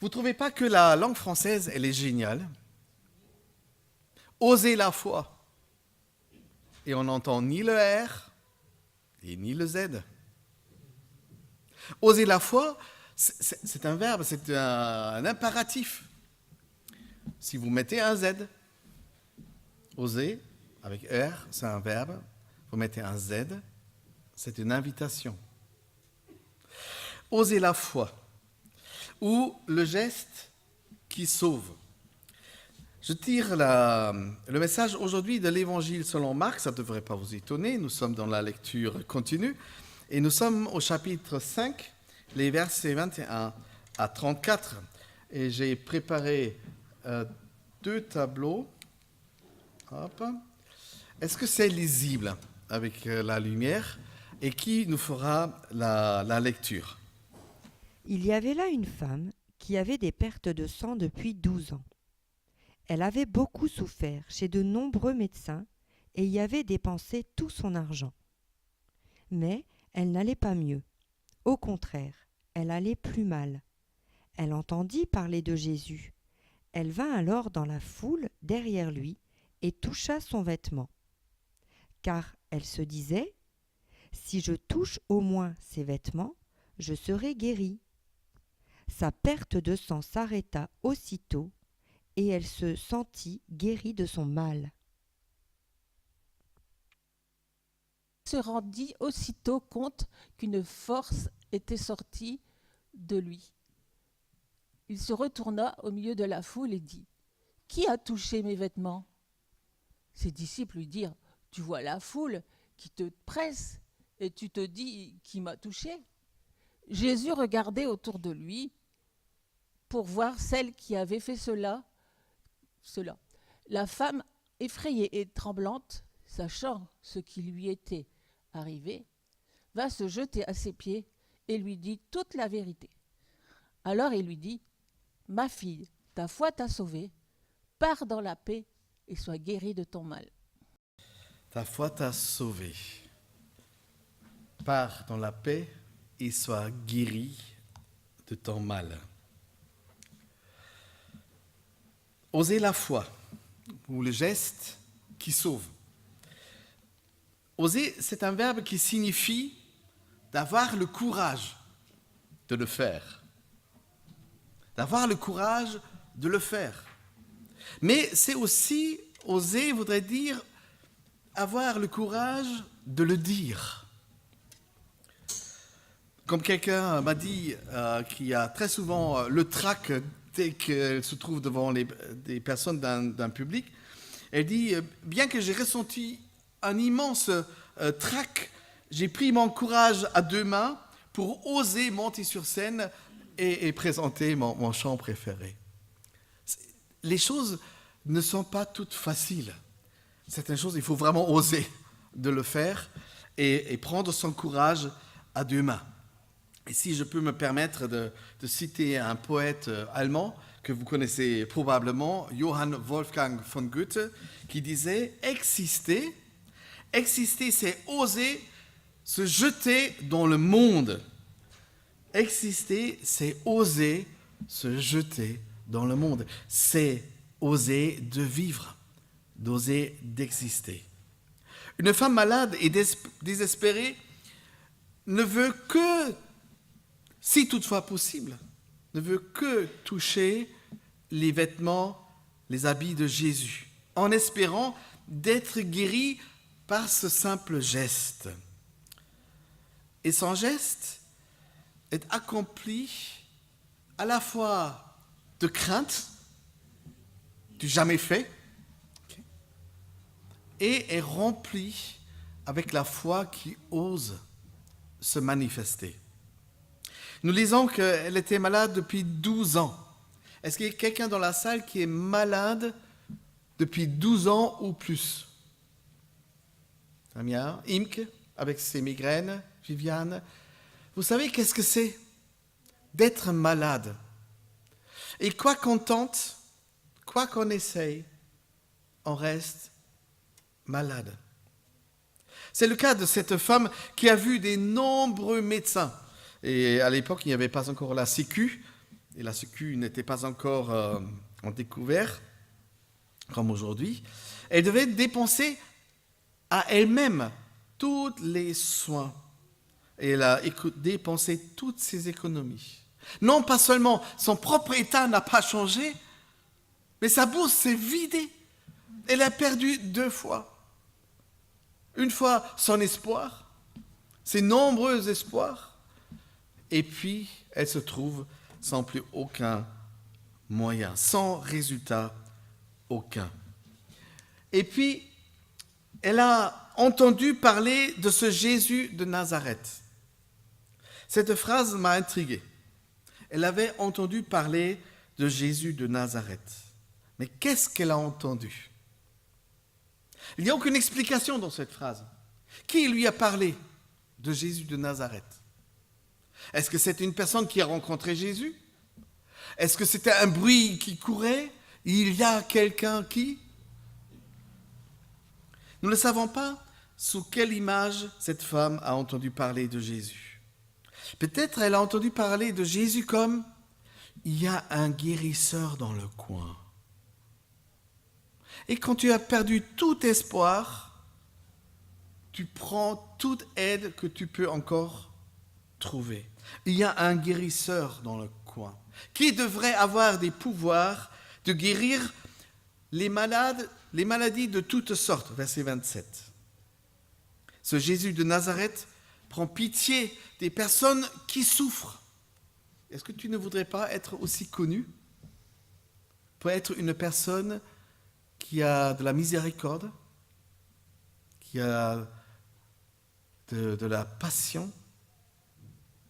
Vous ne trouvez pas que la langue française, elle est géniale? Oser la foi. Et on n'entend ni le R et ni le Z. Oser la foi, c'est un verbe, c'est un impératif. Si vous mettez un Z, oser, avec R, c'est un verbe. Vous mettez un Z, c'est une invitation. Oser la foi, ou le geste qui sauve. Je tire le message aujourd'hui de l'Évangile selon Marc, ça ne devrait pas vous étonner, nous sommes dans la lecture continue, et nous sommes au chapitre 5, les versets 21 à 34. Et j'ai préparé 2 tableaux. Hop. Est-ce que c'est lisible avec la lumière? Et qui nous fera la lecture? Il y avait là une femme qui avait des pertes de sang depuis 12 ans. Elle avait beaucoup souffert chez de nombreux médecins et y avait dépensé tout son argent. Mais elle n'allait pas mieux. Au contraire, elle allait plus mal. Elle entendit parler de Jésus. Elle vint alors dans la foule derrière lui et toucha son vêtement. Car elle se disait : « Si je touche au moins ses vêtements, je serai guérie. » Sa perte de sang s'arrêta aussitôt et elle se sentit guérie de son mal. Se rendit aussitôt compte qu'une force était sortie de lui. Il se retourna au milieu de la foule et dit : « Qui a touché mes vêtements ?» Ses disciples lui dirent : « Tu vois la foule qui te presse et tu te dis : qui m'a touché ?» Jésus regardait autour de lui pour voir celle qui avait fait cela. La femme, effrayée et tremblante, sachant ce qui lui était arrivé, va se jeter à ses pieds et lui dit toute la vérité. Alors il lui dit : « Ma fille, ta foi t'a sauvée, pars dans la paix et sois guérie de ton mal. » Ta foi t'a sauvé. Pars dans la paix et sois guéri de ton mal. Oser la foi, ou le geste qui sauve. Oser, c'est un verbe qui signifie d'avoir le courage de le faire. D'avoir le courage de le faire. Mais c'est aussi, oser voudrait dire avoir le courage de le dire. Comme quelqu'un m'a dit qui a très souvent le trac dès qu'elle se trouve devant des personnes d'un public, elle dit « Bien que j'ai ressenti un immense trac, j'ai pris mon courage à 2 mains pour oser monter sur scène et présenter mon chant préféré. » Les choses ne sont pas toutes faciles. Certaines choses, il faut vraiment oser de le faire et prendre son courage à 2 mains. Et si je peux me permettre de citer un poète allemand que vous connaissez probablement, Johann Wolfgang von Goethe, qui disait « Exister, c'est oser se jeter dans le monde. Exister, c'est oser se jeter dans le monde. C'est oser de vivre, d'oser d'exister. » Une femme malade et désespérée ne veut que, si toutefois possible, ne veut que toucher les vêtements, les habits de Jésus, en espérant d'être guérie par ce simple geste. Et son geste est accompli à la fois de crainte, du jamais fait, et est rempli avec la foi qui ose se manifester. Nous lisons qu'elle était malade depuis 12 ans. Est-ce qu'il y a quelqu'un dans la salle qui est malade depuis 12 ans ou plus? Samia, Imke, avec ses migraines, Viviane. Vous savez qu'est-ce que c'est d'être malade? Et quoi qu'on tente, quoi qu'on essaye, on reste malade. C'est le cas de cette femme qui a vu des nombreux médecins. Et à l'époque, il n'y avait pas encore la Sécu. et la Sécu n'était pas encore en découvert, comme aujourd'hui, elle devait dépenser à elle-même tous les soins. Et elle a dépensé toutes ses économies. Non pas seulement son propre état n'a pas changé, mais sa bourse s'est vidée. Elle a perdu 2 fois. Une fois son espoir, ses nombreux espoirs, et puis elle se trouve sans plus aucun moyen, sans résultat aucun. Et puis, elle a entendu parler de ce Jésus de Nazareth. Cette phrase m'a intrigué. Elle avait entendu parler de Jésus de Nazareth. Mais qu'est-ce qu'elle a entendu? Il n'y a aucune explication dans cette phrase. Qui lui a parlé de Jésus de Nazareth? Est-ce que c'est une personne qui a rencontré Jésus? Est-ce que c'était un bruit qui courait? Il y a quelqu'un qui? Nous ne savons pas sous quelle image cette femme a entendu parler de Jésus. Peut-être elle a entendu parler de Jésus comme « il y a un guérisseur dans le coin ». Et quand tu as perdu tout espoir, tu prends toute aide que tu peux encore trouver. Il y a un guérisseur dans le coin qui devrait avoir des pouvoirs de guérir les maladies de toutes sortes. Verset 27. Ce Jésus de Nazareth prend pitié des personnes qui souffrent. Est-ce que tu ne voudrais pas être aussi connu pour être une personne qui a de la miséricorde, qui a de la passion,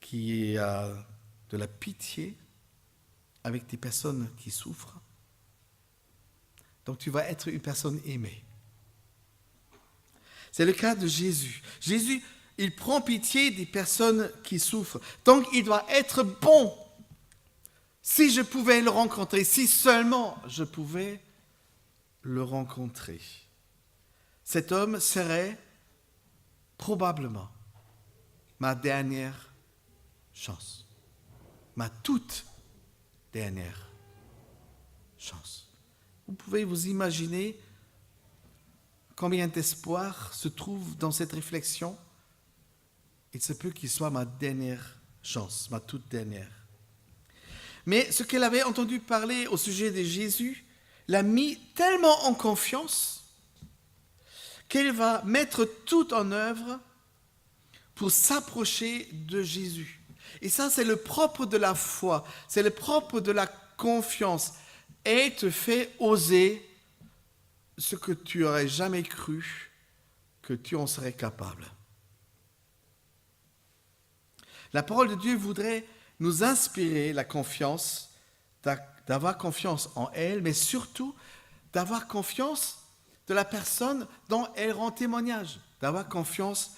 qui a de la pitié avec des personnes qui souffrent? Donc tu vas être une personne aimée. C'est le cas de Jésus. Jésus, il prend pitié des personnes qui souffrent. Donc il doit être bon. Si je pouvais le rencontrer, si seulement je pouvais le rencontrer, cet homme serait probablement ma dernière chance, ma toute dernière chance. Vous pouvez vous imaginer combien d'espoir se trouve dans cette réflexion? Il se peut qu'il soit ma dernière chance, ma toute dernière. Mais ce qu'elle avait entendu parler au sujet de Jésus l'a mis tellement en confiance qu'elle va mettre tout en œuvre pour s'approcher de Jésus. Et ça, c'est le propre de la foi, c'est le propre de la confiance. Et te fait oser ce que tu n'aurais jamais cru que tu en serais capable. La parole de Dieu voudrait nous inspirer la confiance, d'avoir confiance en elle, mais surtout d'avoir confiance de la personne dont elle rend témoignage, d'avoir confiance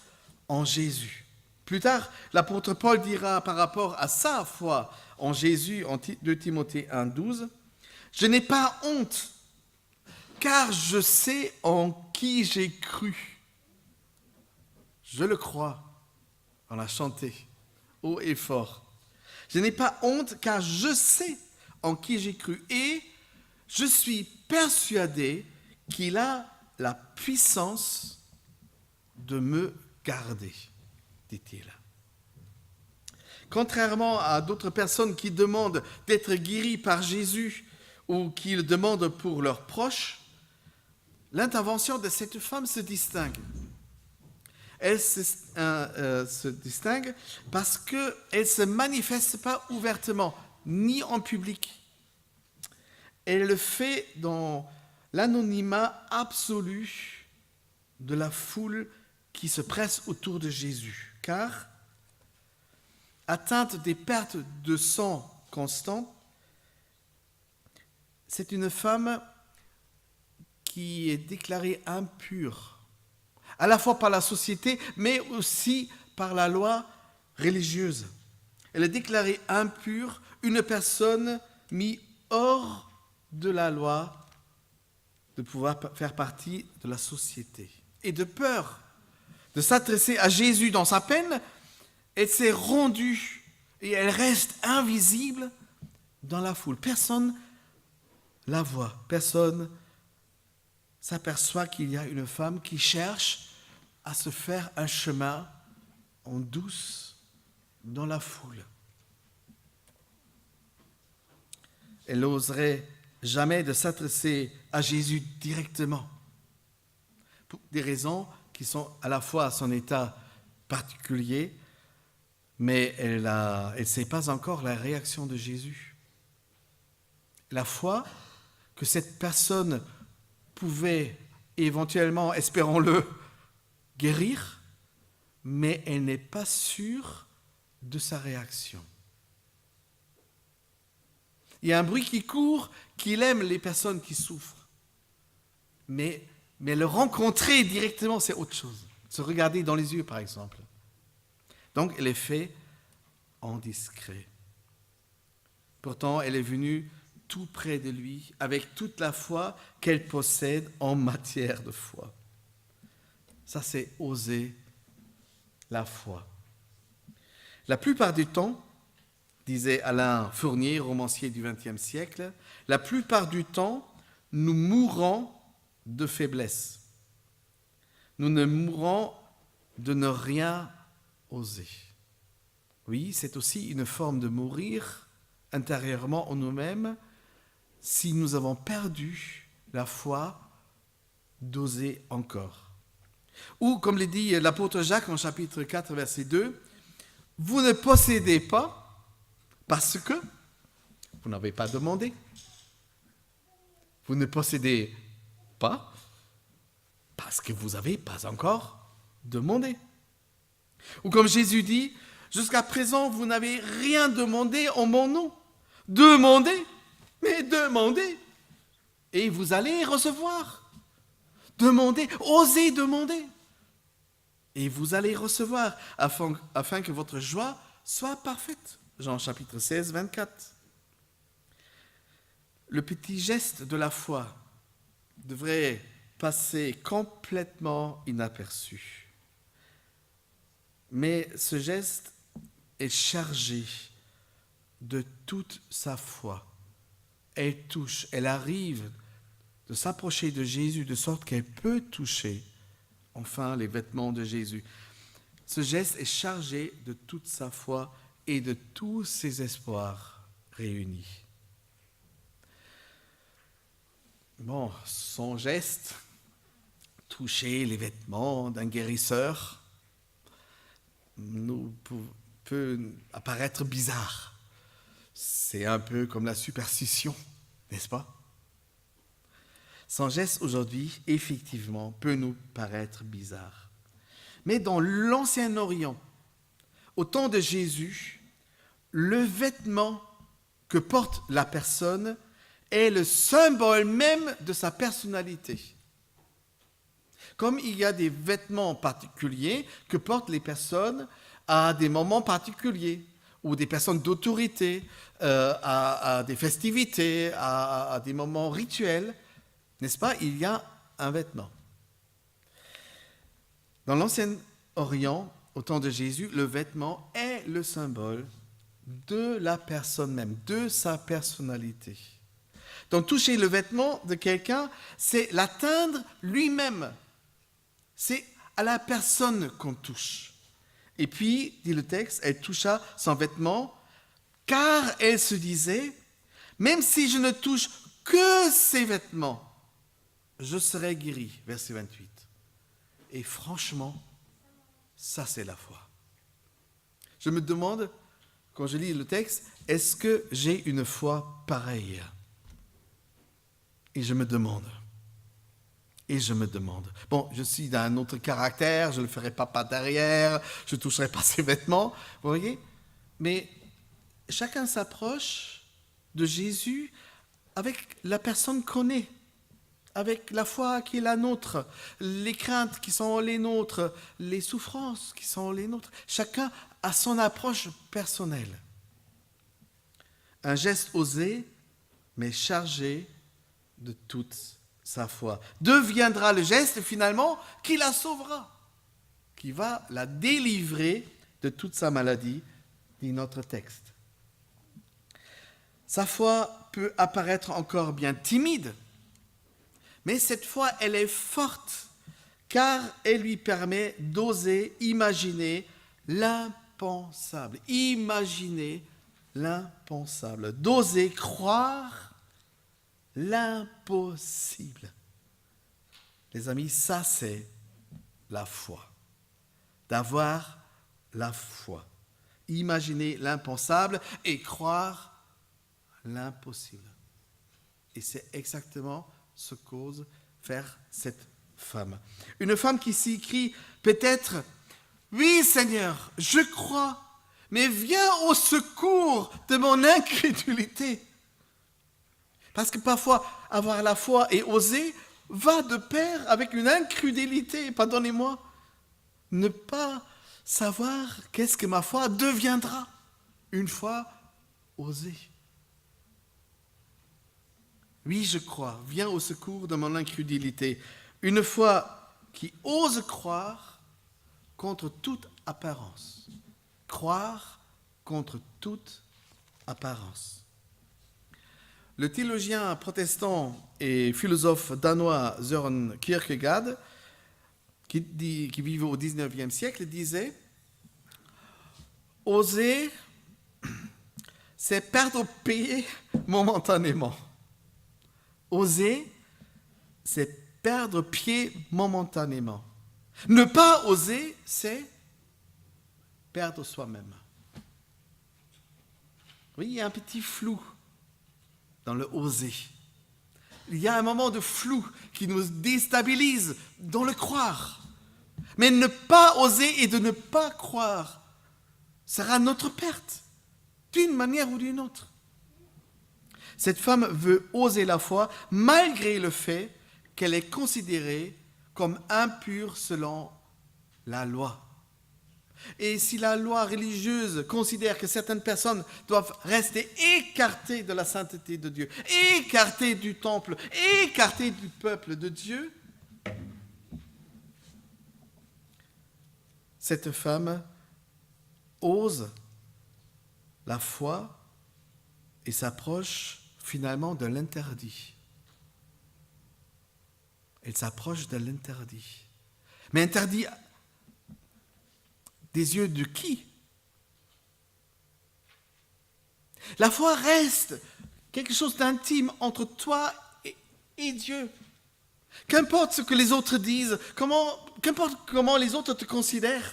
en Jésus. Plus tard, l'apôtre Paul dira par rapport à sa foi en Jésus, en 2 Timothée 1,12, « Je n'ai pas honte, car je sais en qui j'ai cru. Je le crois. » On l'a chanté haut et fort. Je n'ai pas honte, car je sais en qui j'ai cru. Et je suis persuadé qu'il a la puissance de me garder, dit-il. Contrairement à d'autres personnes qui demandent d'être guéries par Jésus ou qui le demandent pour leurs proches, l'intervention de cette femme se distingue. Elle se distingue parce qu'elle ne se manifeste pas ouvertement, ni en public. Elle le fait dans l'anonymat absolu de la foule qui se presse autour de Jésus. Car, atteinte des pertes de sang constantes, c'est une femme qui est déclarée impure, à la fois par la société, mais aussi par la loi religieuse. Elle est déclarée impure, une personne mise hors de la loi de pouvoir faire partie de la société. Et de peur de s'adresser à Jésus dans sa peine, elle s'est rendue et elle reste invisible dans la foule. Personne la voit. Personne s'aperçoit qu'il y a une femme qui cherche à se faire un chemin en douce dans la foule. Elle n'oserait jamais de s'adresser à Jésus directement, pour des raisons qui sont à la fois à son état particulier, mais elle ne sait pas encore la réaction de Jésus. La foi que cette personne pouvait éventuellement, espérons-le, guérir, mais elle n'est pas sûre de sa réaction. Il y a un bruit qui court qu'il aime les personnes qui souffrent. Mais le rencontrer directement, c'est autre chose. Se regarder dans les yeux, par exemple. Donc, elle est faite en discret. Pourtant, elle est venue tout près de lui, avec toute la foi qu'elle possède en matière de foi. Ça, c'est oser la foi. La plupart du temps, disait Alain Fournier, romancier du XXe siècle, la plupart du temps, nous mourons de faiblesse. Nous ne mourons de ne rien oser. Oui, c'est aussi une forme de mourir intérieurement en nous-mêmes si nous avons perdu la foi d'oser encore. Ou, comme le dit l'apôtre Jacques en chapitre 4, verset 2, « Vous ne possédez pas parce que vous n'avez pas demandé. Vous ne possédez pas parce que vous n'avez pas encore demandé. » Ou comme Jésus dit, « Jusqu'à présent, vous n'avez rien demandé en mon nom. Demandez, mais demandez, et vous allez recevoir. Demandez, osez demander, et vous allez recevoir, afin que votre joie soit parfaite. » Jean chapitre 16, 24. Le petit geste de la foi devrait passer complètement inaperçu. Mais ce geste est chargé de toute sa foi. Elle touche, elle arrive de s'approcher de Jésus de sorte qu'elle peut toucher enfin les vêtements de Jésus. Ce geste est chargé de toute sa foi et de tous ses espoirs réunis. Bon, son geste, toucher les vêtements d'un guérisseur, peut apparaître bizarre. C'est un peu comme la superstition, n'est-ce pas? Son geste aujourd'hui, effectivement, peut nous paraître bizarre. Mais dans l'Ancien Orient, au temps de Jésus, le vêtement que porte la personne est le symbole même de sa personnalité. Comme il y a des vêtements particuliers que portent les personnes à des moments particuliers, ou des personnes d'autorité, à des festivités, à des moments rituels, n'est-ce pas? Il y a un vêtement. Dans l'Ancien Orient, au temps de Jésus, le vêtement est le symbole de la personne même, de sa personnalité. Donc toucher le vêtement de quelqu'un, c'est l'atteindre lui-même. C'est à la personne qu'on touche. Et puis, dit le texte, elle toucha son vêtement, car elle se disait, même si je ne touche que ses vêtements, je serai guéri. Verset 28. Et franchement, ça c'est la foi. Je me demande, quand je lis le texte, est-ce que j'ai une foi pareille? Et je me demande. Bon, je suis d'un autre caractère, je ne le ferai pas derrière, je ne toucherai pas ses vêtements, vous voyez? Mais chacun s'approche de Jésus avec la personne qu'on est, avec la foi qui est la nôtre, les craintes qui sont les nôtres, les souffrances qui sont les nôtres. Chacun a son approche personnelle. Un geste osé, mais chargé de toute sa foi, deviendra le geste finalement qui la sauvera, qui va la délivrer de toute sa maladie, dit notre texte. Sa foi peut apparaître encore bien timide, mais cette foi, elle est forte, car elle lui permet d'oser imaginer l'impensable. Imaginer l'impensable. D'oser croire l'impossible. Les amis, ça c'est la foi. D'avoir la foi. Imaginer l'impensable et croire l'impossible. Et c'est exactement ce qu'ose faire cette femme. Une femme qui s'écrie peut-être « Oui Seigneur, je crois, mais viens au secours de mon incrédulité. » Parce que parfois, avoir la foi et oser va de pair avec une incrédulité, pardonnez-moi. Ne pas savoir qu'est-ce que ma foi deviendra une fois osée. Oui, je crois, viens au secours de mon incrédulité. Une foi qui ose croire contre toute apparence. Croire contre toute apparence. Le théologien protestant et philosophe danois Søren Kierkegaard, qui vivait au XIXe siècle, disait « Oser, c'est perdre pied momentanément. Oser, c'est perdre pied momentanément. Ne pas oser, c'est perdre soi-même. » Oui, il y a un petit flou dans le oser. Il y a un moment de flou qui nous déstabilise dans le croire. Mais ne pas oser et de ne pas croire sera notre perte, d'une manière ou d'une autre. Cette femme veut oser la foi malgré le fait qu'elle est considérée comme impure selon la loi. Et si la loi religieuse considère que certaines personnes doivent rester écartées de la sainteté de Dieu, écartées du temple, écartées du peuple de Dieu, cette femme ose la foi et s'approche finalement de l'interdit. Elle s'approche de l'interdit. Mais interdit des yeux de qui? La foi reste quelque chose d'intime entre toi et Dieu. Qu'importe ce que les autres disent, qu'importe comment les autres te considèrent,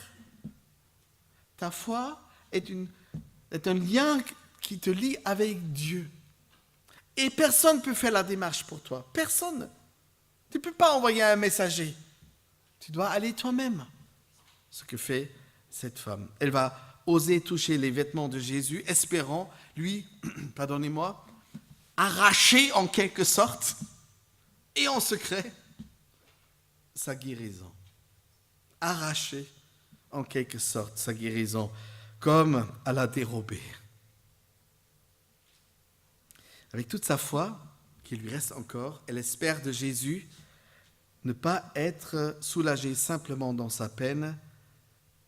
ta foi est un lien qui te lie avec Dieu. Et personne ne peut faire la démarche pour toi. Personne. Tu ne peux pas envoyer un messager. Tu dois aller toi-même. Ce que fait cette femme. Elle va oser toucher les vêtements de Jésus, espérant, lui, pardonnez-moi, arracher en quelque sorte, et en secret, sa guérison. Arracher en quelque sorte sa guérison, comme à la dérobée. Avec toute sa foi, qui lui reste encore, elle espère de Jésus ne pas être soulagée simplement dans sa peine,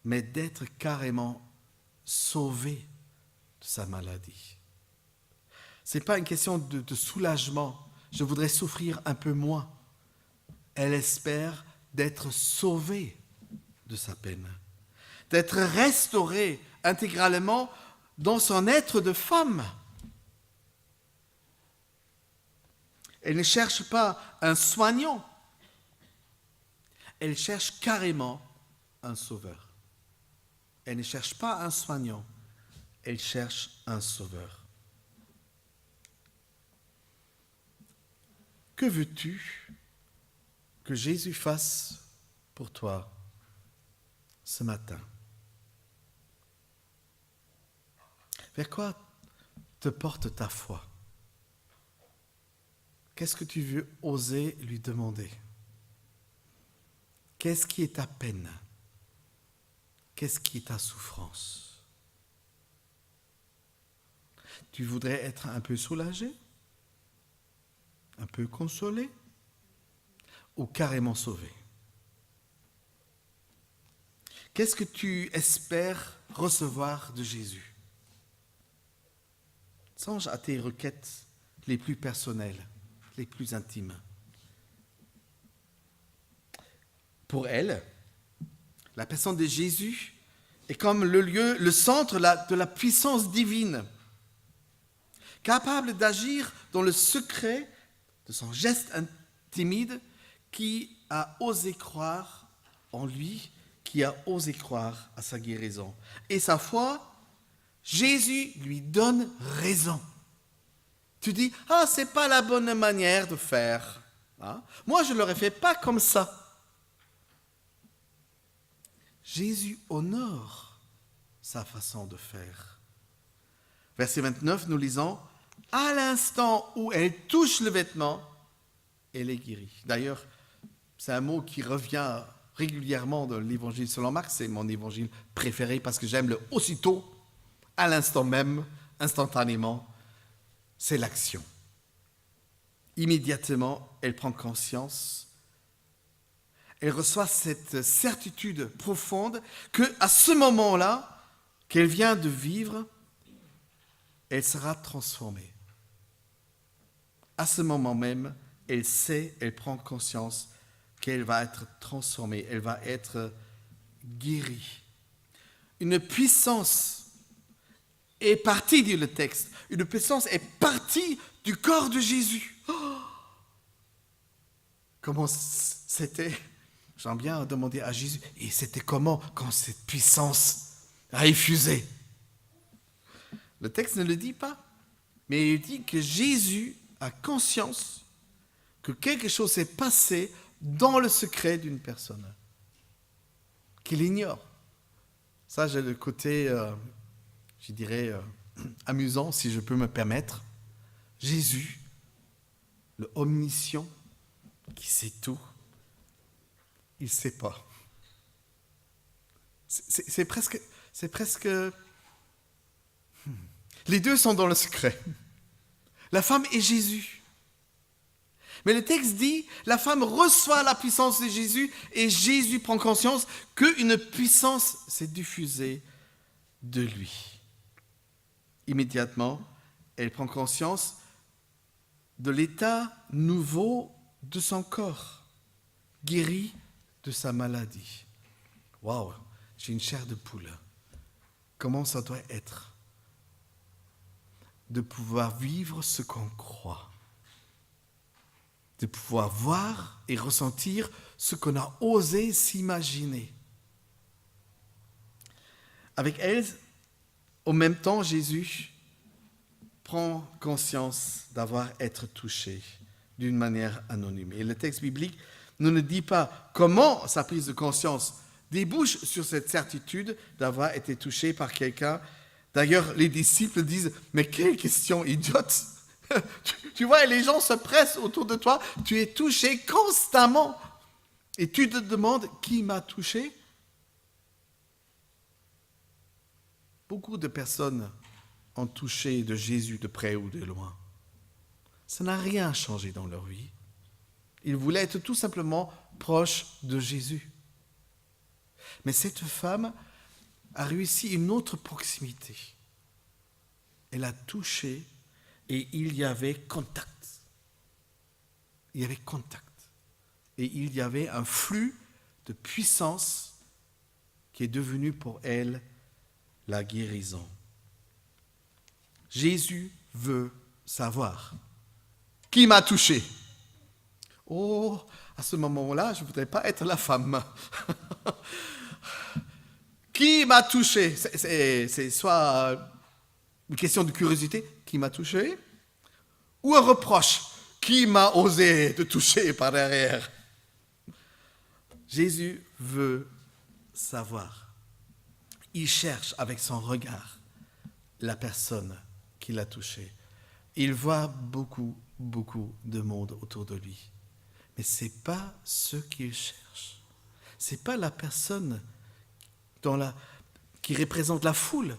mais d'être carrément sauvée de sa maladie. Ce n'est pas une question de soulagement. Je voudrais souffrir un peu moins. Elle espère d'être sauvée de sa peine, d'être restaurée intégralement dans son être de femme. Elle ne cherche pas un soignant, elle cherche carrément un sauveur. Elle ne cherche pas un soignant, elle cherche un sauveur. Que veux-tu que Jésus fasse pour toi ce matin? Vers quoi te porte ta foi? Qu'est-ce que tu veux oser lui demander? Qu'est-ce qui est ta peine? Qu'est-ce qui est ta souffrance? Tu voudrais être un peu soulagé? Un peu consolé? Ou carrément sauvé? Qu'est-ce que tu espères recevoir de Jésus? Songe à tes requêtes les plus personnelles, les plus intimes. Pour elle, la personne de Jésus est comme le lieu, le centre de la puissance divine, capable d'agir dans le secret de son geste timide, qui a osé croire en lui, qui a osé croire à sa guérison. Et sa foi, Jésus lui donne raison. Tu dis, c'est pas la bonne manière de faire. Moi, je ne l'aurais fait pas comme ça. Jésus honore sa façon de faire. Verset 29, nous lisons, à l'instant où elle touche le vêtement, elle est guérie. D'ailleurs, c'est un mot qui revient régulièrement dans l'évangile selon Marc. C'est mon évangile préféré parce que j'aime le aussitôt, à l'instant même, instantanément. C'est l'action. Immédiatement, elle prend conscience. Elle reçoit cette certitude profonde qu'à ce moment-là, qu'elle vient de vivre, elle sera transformée. À ce moment même, elle sait, elle prend conscience qu'elle va être transformée, elle va être guérie. Une puissance est partie, dit le texte, une puissance est partie du corps de Jésus. Comment c'était? J'aime bien demander à Jésus, et c'était comment quand cette puissance a effusé? Le texte ne le dit pas, mais il dit que Jésus a conscience que quelque chose s'est passé dans le secret d'une personne, qu'il ignore. Ça, j'ai le côté, je dirais, amusant, si je peux me permettre. Jésus, le omniscient, qui sait tout, il ne sait pas. C'est presque... Les deux sont dans le secret. La femme et Jésus. Mais le texte dit, la femme reçoit la puissance de Jésus et Jésus prend conscience qu'une puissance s'est diffusée de lui. Immédiatement, elle prend conscience de l'état nouveau de son corps, guéri de sa maladie. Waouh, j'ai une chair de poule. Comment ça doit être de pouvoir vivre ce qu'on croit, de pouvoir voir et ressentir ce qu'on a osé s'imaginer. Avec elle, au même temps, Jésus prend conscience d'avoir été touché d'une manière anonyme. Et le texte biblique ne nous dit pas comment sa prise de conscience débouche sur cette certitude d'avoir été touché par quelqu'un. D'ailleurs, les disciples disent, mais quelle question idiote! Tu vois, les gens se pressent autour de toi, tu es touché constamment. Et tu te demandes, qui m'a touché? Beaucoup de personnes ont touché de Jésus de près ou de loin. Ça n'a rien changé dans leur vie. Ils voulaient être tout simplement proches de Jésus. Mais cette femme a réussi une autre proximité. Elle a touché et il y avait contact. Il y avait contact. Et il y avait un flux de puissance qui est devenu pour elle la guérison. Jésus veut savoir qui m'a touché. Oh, à ce moment-là, je ne voudrais pas être la femme. Qui m'a touché? C'est soit une question de curiosité, qui m'a touché, ou un reproche, qui m'a osé te toucher par derrière. Jésus veut savoir. Il cherche avec son regard la personne qui l'a touché. Il voit beaucoup de monde autour de lui. Mais ce n'est pas ce qu'il cherche. Ce n'est pas la personne qui représente la foule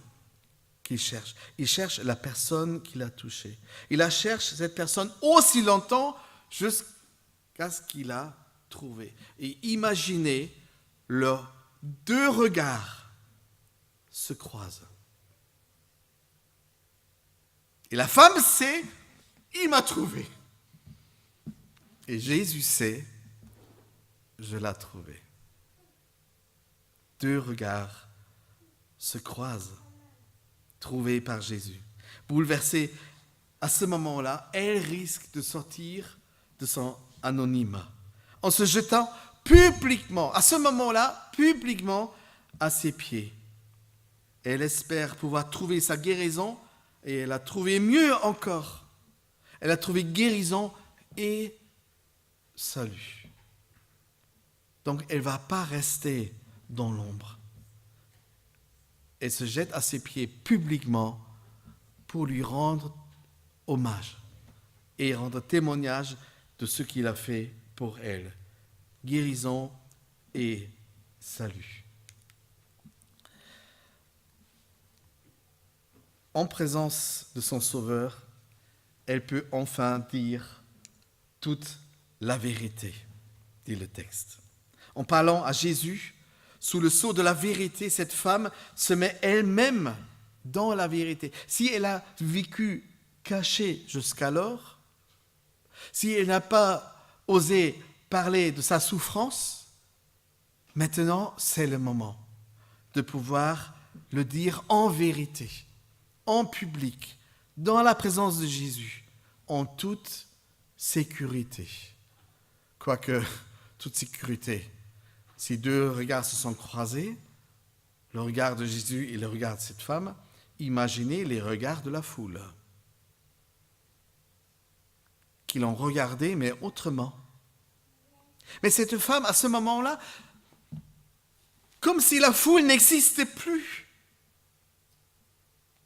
qu'il cherche. Il cherche la personne qui l'a touché. Il la cherche, cette personne, aussi longtemps jusqu'à ce qu'il a trouvé. Et imaginez, leurs deux regards se croisent. Et la femme sait, il m'a trouvé. Et Jésus sait, je l'ai trouvé. Deux regards se croisent, trouvés par Jésus. Bouleversée, à ce moment-là, elle risque de sortir de son anonymat, en se jetant publiquement, à ce moment-là, publiquement, à ses pieds. Elle espère pouvoir trouver sa guérison, et elle a trouvé mieux encore. Elle a trouvé guérison et salut. Donc, elle ne va pas rester dans l'ombre. Elle se jette à ses pieds publiquement pour lui rendre hommage et rendre témoignage de ce qu'il a fait pour elle. Guérison et salut. En présence de son Sauveur, elle peut enfin dire toute la vérité, dit le texte. En parlant à Jésus, sous le sceau de la vérité, cette femme se met elle-même dans la vérité. Si elle a vécu cachée jusqu'alors, si elle n'a pas osé parler de sa souffrance, maintenant c'est le moment de pouvoir le dire en vérité, en public, dans la présence de Jésus, en toute sécurité. Quoique, toute sécurité, si deux regards se sont croisés, le regard de Jésus et le regard de cette femme, imaginez les regards de la foule, qui l'ont regardé, mais autrement. Mais cette femme, à ce moment-là, comme si la foule n'existait plus.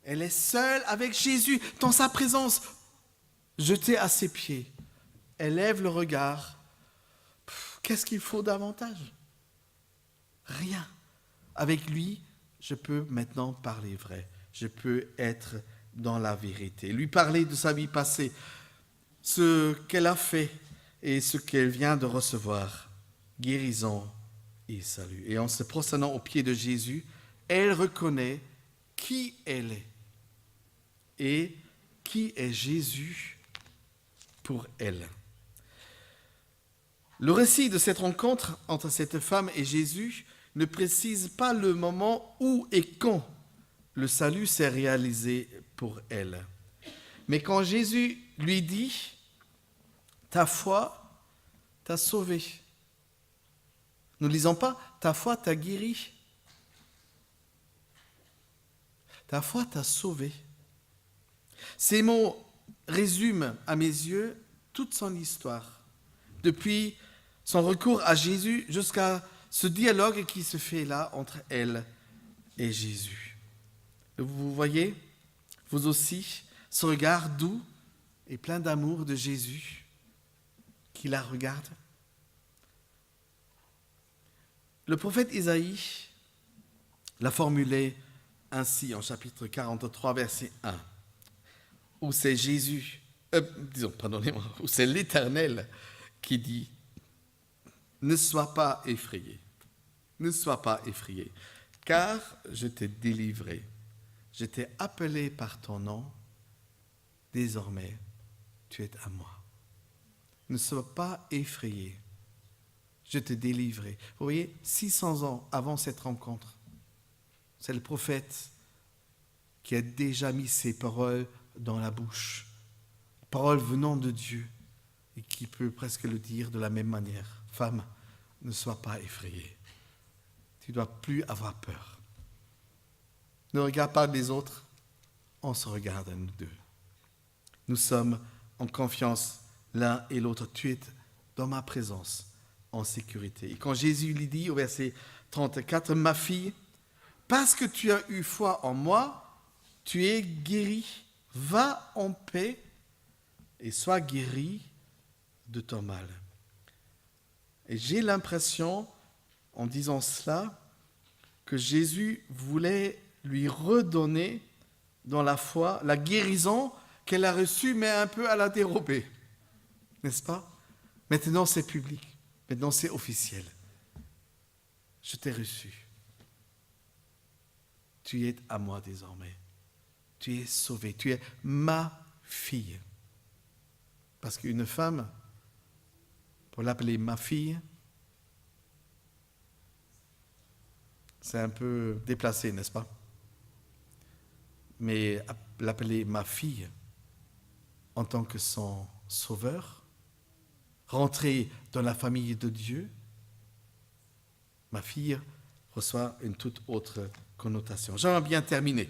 Elle est seule avec Jésus, dans sa présence, jetée à ses pieds. Elle lève le regard. Qu'est-ce qu'il faut davantage ? Rien. Avec lui, je peux maintenant parler vrai. Je peux être dans la vérité. Lui parler de sa vie passée, ce qu'elle a fait et ce qu'elle vient de recevoir. Guérison et salut. Et en se prosternant aux pieds de Jésus, elle reconnaît qui elle est et qui est Jésus pour elle. Le récit de cette rencontre entre cette femme et Jésus ne précise pas le moment où et quand le salut s'est réalisé pour elle. Mais quand Jésus lui dit « Ta foi t'a sauvé », nous ne lisons pas « Ta foi t'a guéri ». Ta foi t'a sauvé. Ces mots résument à mes yeux toute son histoire, depuis son recours à Jésus jusqu'à ce dialogue qui se fait là entre elle et Jésus. Vous voyez, vous aussi, ce regard doux et plein d'amour de Jésus qui la regarde. Le prophète Isaïe l'a formulé ainsi en chapitre 43, verset 1, où c'est où c'est l'Éternel qui dit « Ne sois pas effrayé, car je t'ai délivré, je t'ai appelé par ton nom, désormais tu es à moi. Ne sois pas effrayé, je t'ai délivré. » Vous voyez, 600 ans avant cette rencontre, c'est le prophète qui a déjà mis ses paroles dans la bouche, paroles venant de Dieu, et qui peut presque le dire de la même manière. Femme, ne sois pas effrayée. Tu ne dois plus avoir peur. Ne regarde pas les autres, on se regarde à nous deux. Nous sommes en confiance l'un et l'autre. Tu es dans ma présence, en sécurité. Et quand Jésus lui dit au verset 34, « Ma fille, parce que tu as eu foi en moi, tu es guérie. Va en paix et sois guérie de ton mal. » Et j'ai l'impression, en disant cela, que Jésus voulait lui redonner dans la foi la guérison qu'elle a reçue, mais un peu à la dérobée. N'est-ce pas? Maintenant, c'est public. Maintenant, c'est officiel. Je t'ai reçu. Tu es à moi désormais. tu es sauvée, tu es ma fille. Parce qu'une femme, pour l'appeler ma fille, c'est un peu déplacé, n'est-ce pas? Mais l'appeler ma fille en tant que son sauveur, rentrer dans la famille de Dieu, ma fille reçoit une toute autre connotation. J'aimerais bien terminer.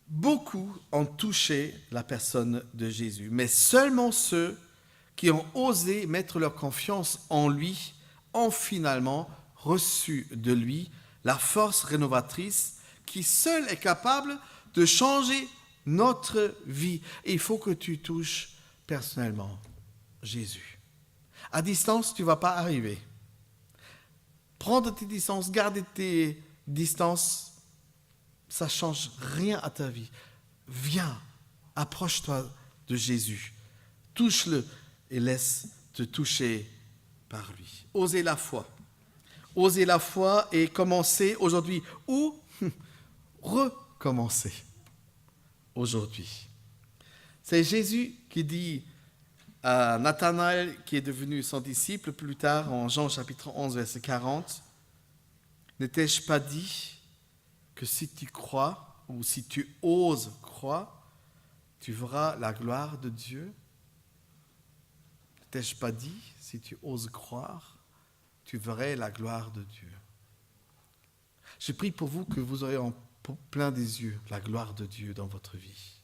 Beaucoup ont touché la personne de Jésus, mais seulement ceux qui ont osé mettre leur confiance en lui ont finalement reçu de lui la force rénovatrice qui seule est capable de changer notre vie. Et il faut que tu touches personnellement Jésus. À distance, tu ne vas pas arriver. Prendre tes distances, garder tes distances, ça ne change rien à ta vie. Viens, approche-toi de Jésus. Touche-le et laisse te toucher par lui. Osez la foi. Osez la foi et commencez aujourd'hui ou recommencer aujourd'hui. C'est Jésus qui dit à Nathanaël, qui est devenu son disciple plus tard, en Jean chapitre 11, verset 40, « Ne t'ai-je pas dit que si tu crois ou si tu oses croire, tu verras la gloire de Dieu ?» Ne t'ai-je pas dit, si tu oses croire, tu verrais la gloire de Dieu. Je prie pour vous que vous aurez en plein des yeux la gloire de Dieu dans votre vie,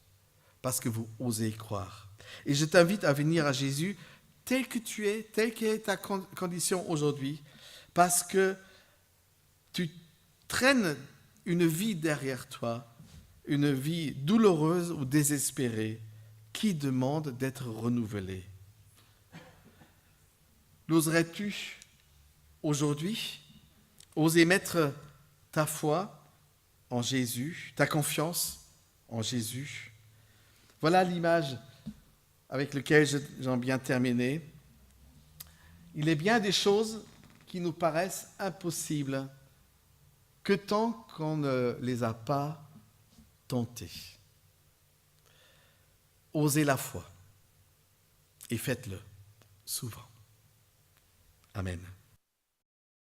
parce que vous osez croire. Et je t'invite à venir à Jésus tel que tu es, telle qu'est ta condition aujourd'hui, parce que tu traînes une vie derrière toi, une vie douloureuse ou désespérée, qui demande d'être renouvelée. L'oserais-tu aujourd'hui oser mettre ta foi en Jésus, ta confiance en Jésus? Voilà l'image avec laquelle j'en viens terminer. Il est bien des choses qui nous paraissent impossibles que tant qu'on ne les a pas tentées. Osez la foi et faites-le souvent. Amen.